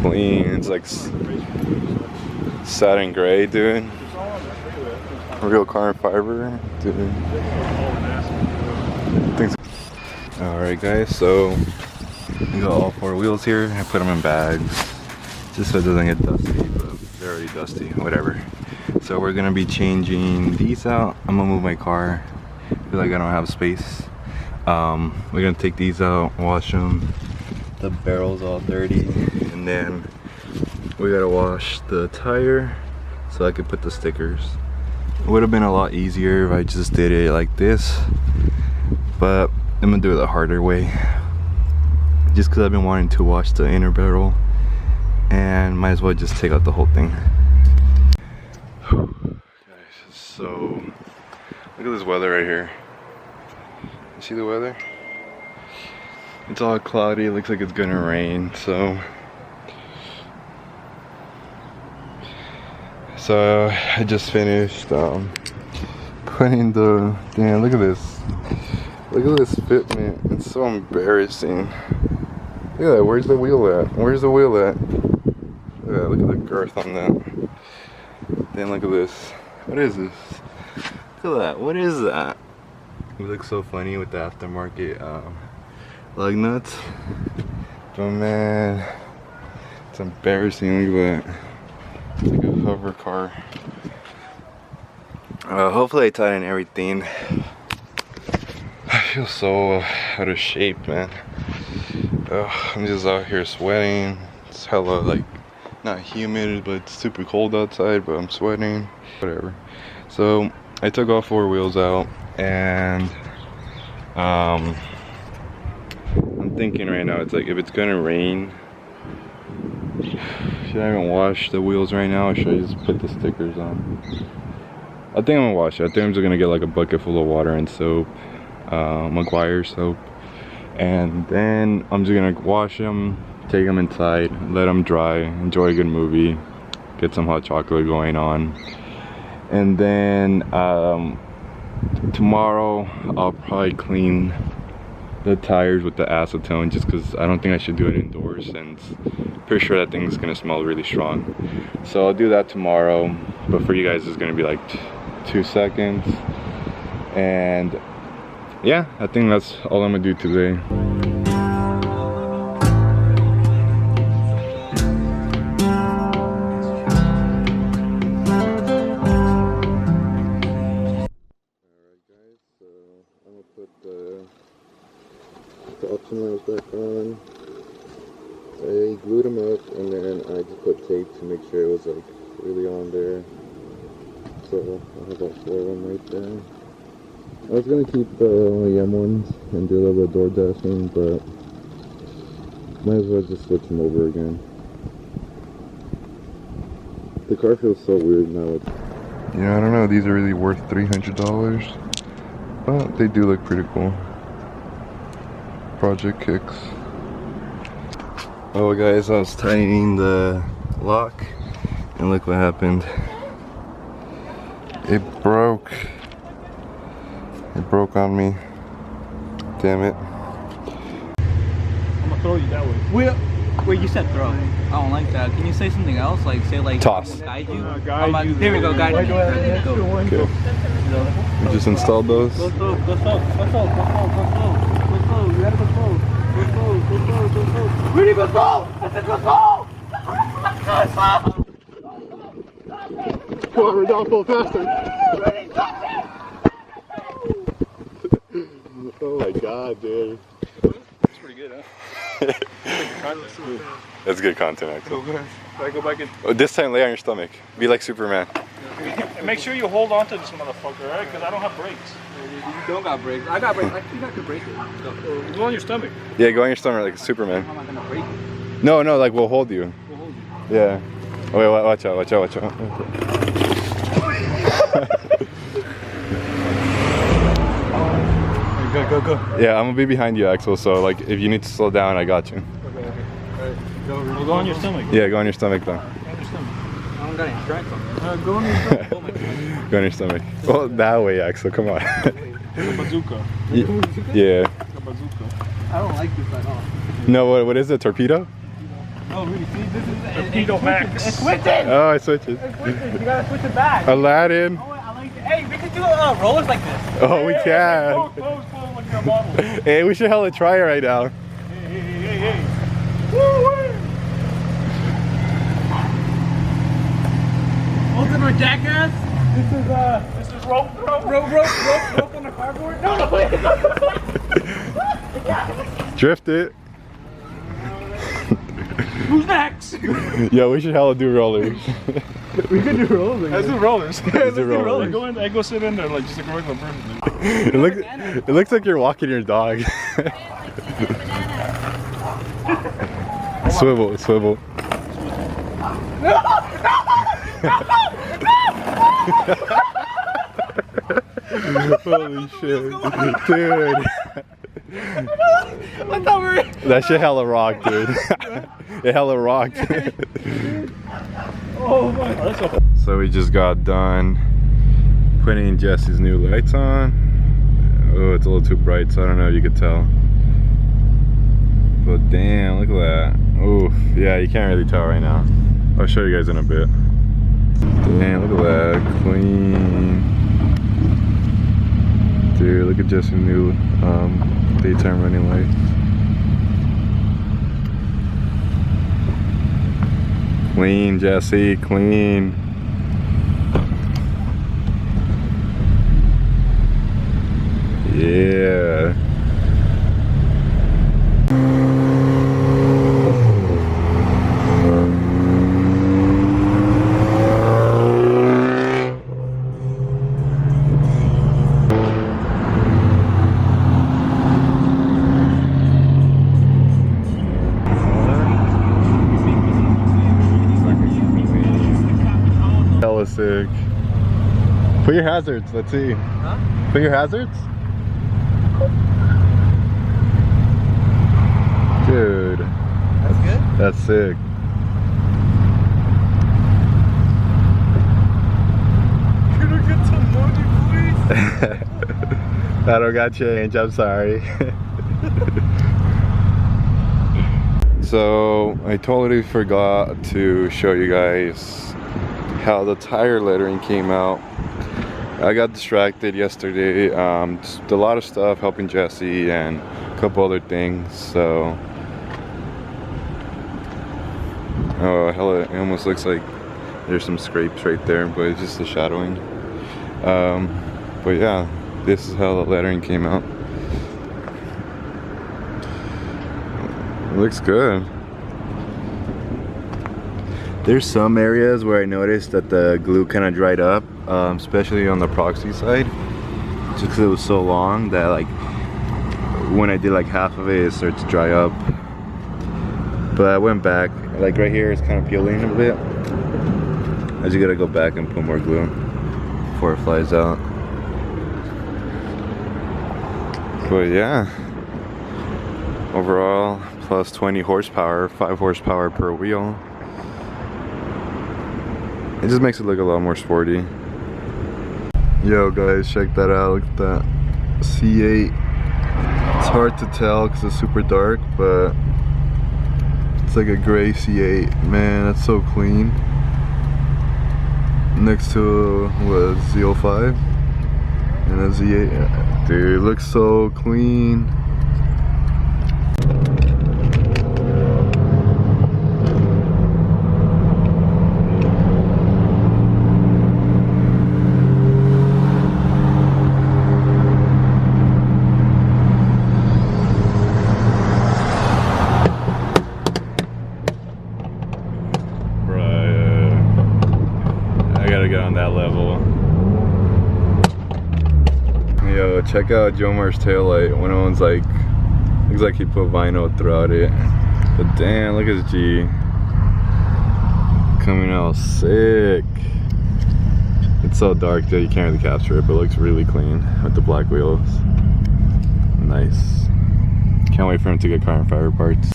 clean. It's like satin gray, dude. Real carbon fiber, dude. Alright guys, so we got all 4 wheels here. I put them in bags just so it doesn't get dusty, but they're already dusty, whatever. So we're gonna be changing these out. I'm gonna move my car. I feel like I don't have space. We're gonna take these out, wash them. The barrel's all dirty, and then we gotta wash the tire so I could put the stickers. It would have been a lot easier if I just did it like this, but I'm gonna do it the harder way just because I've been wanting to wash the inner barrel, and might as well just take out the whole thing. Guys, so look at this weather right here. You see the weather? It's all cloudy, it looks like it's gonna rain, so I just finished putting the, damn, look at this fitment. It's so embarrassing. Look at that, where's the wheel at? Where's the wheel at? Look at the girth on that. Then look at this. What is this? Look at that, what is that? It looks so funny with the aftermarket lug nuts. But man, it's embarrassing, look at that. It's like a hover car. Hopefully I tighten everything. I feel so out of shape, man. I'm just out here sweating. It's hella like, not humid, but it's super cold outside, but I'm sweating. Whatever. So I took all 4 wheels out, and I'm thinking right now, it's like if it's gonna rain, should I even wash the wheels right now, or should I just put the stickers on? I think I'm gonna wash it. I think I'm just gonna get like a bucket full of water and soap, McGuire soap, and then I'm just gonna wash them, take them inside, let them dry, enjoy a good movie, get some hot chocolate going on, and then tomorrow I'll probably clean the tires with the acetone, just because I don't think I should do it indoors, since I'm pretty sure that thing's gonna smell really strong. So I'll do that tomorrow, but for you guys it's gonna be like 2 seconds. And yeah, I think that's all I'm gonna do today. The optionals back on. I glued them up, and then I just put tape to make sure it was like really on there. So I have all 4 of them right there. I was gonna keep the OEM ones and do a little bit of door dashing, but might as well just switch them over again. The car feels so weird now. Yeah, I don't know. These are really worth $300, but they do look pretty cool. Project kicks. Oh guys, I was tightening the lock and look what happened. It broke. It broke on me. Damn it. I'm gonna throw you that way. Wait, you said throw. I don't like that. Can you say something else? Like say like toss. Guide you? Guide you. There we go, guide you. Okay. You just installed those? Go slow. You gotta go slow. Go slow. Really go slow! I said go slow! Come on, Rodolfo, faster! Oh my god, dude. That's pretty good, huh? That's good content, actually. I go back in. Oh, this time lay on your stomach. Be like Superman. And make sure you hold on to this motherfucker, alright? Because I don't have brakes. You don't got brakes. I got brakes. I think I could break it. Go on your stomach. Yeah, go on your stomach like Superman. How am I gonna break it? No, like we'll hold you. We'll hold you. Yeah. Oh wait, watch out. Go. Yeah, I'm gonna be behind you, Axel, so like if you need to slow down, I got you. Okay. Alright. Go on your stomach. Yeah, go on your stomach then. Go on your stomach. I don't got any strength on me. Go on your stomach. Oh my god. Go on your stomach. Well, that way, Axel, come on. Like a bazooka. Yeah. Like a bazooka. I don't like this at all. No, what is it? Torpedo? Oh, really? See, this is Eagle Max. It's switching. Oh, I switched it. It's switching. You gotta switch it back. Aladdin. Oh, I like it. Hey, we can do rollers like this. Oh, we can. Close, like your model. Hey, we should hella try it right now. Hey. Woo-wee. Holding our jackass. This is rope throw. Rope on the cardboard. No. Drift it. Who's next? Yo, we should hella do rollers. We can do rollers. Let's do rollers. Let's do rollers. I go sit in there like just like a regular person. It looks like you're walking your dog. Swivel. Holy shit. Dude. I thought we were... That shit hella rocked, dude. It hella rocked. Oh my god. So we just got done putting Jesse's new lights on. Oh, it's a little too bright, so I don't know if you could tell. But damn, look at that. Oof, yeah, you can't really tell right now. I'll show you guys in a bit. Damn, look at that, clean. Dude, look at Jesse's new daytime running lights. Clean, Jesse, clean. Yeah. Hella sick. Put your hazards, let's see. Huh? Put your hazards? Dude. That's good? That's sick. Can I get some money, please? I don't got change, I'm sorry. So, I totally forgot to show you guys how the tire lettering came out. I got distracted yesterday, just a lot of stuff helping Jesse and a couple other things, so. Oh, hell, it almost looks like there's some scrapes right there, but it's just the shadowing. But yeah, this is how the lettering came out. It looks good. There's some areas where I noticed that the glue kind of dried up, especially on the proxy side, just because it was so long that like when I did like half of it, it starts to dry up. But I went back, like right here it's kind of peeling a bit. I just gotta go back and put more glue before it flies out. But yeah, overall plus 20 horsepower, 5 horsepower per wheel. It just makes it look a lot more sporty. Yo guys, check that out, look at that C8. It's hard to tell because it's super dark, but it's like a gray C8. Man, that's so clean. Next to what, Z05 and a Z8. Dude, it looks so clean. On that level. Yo, check out Jomar's taillight. One of them's like, looks like he put vinyl throughout it. But damn, look at his G. Coming out sick. It's so dark that you can't really capture it, but it looks really clean with the black wheels. Nice. Can't wait for him to get carbon fiber parts.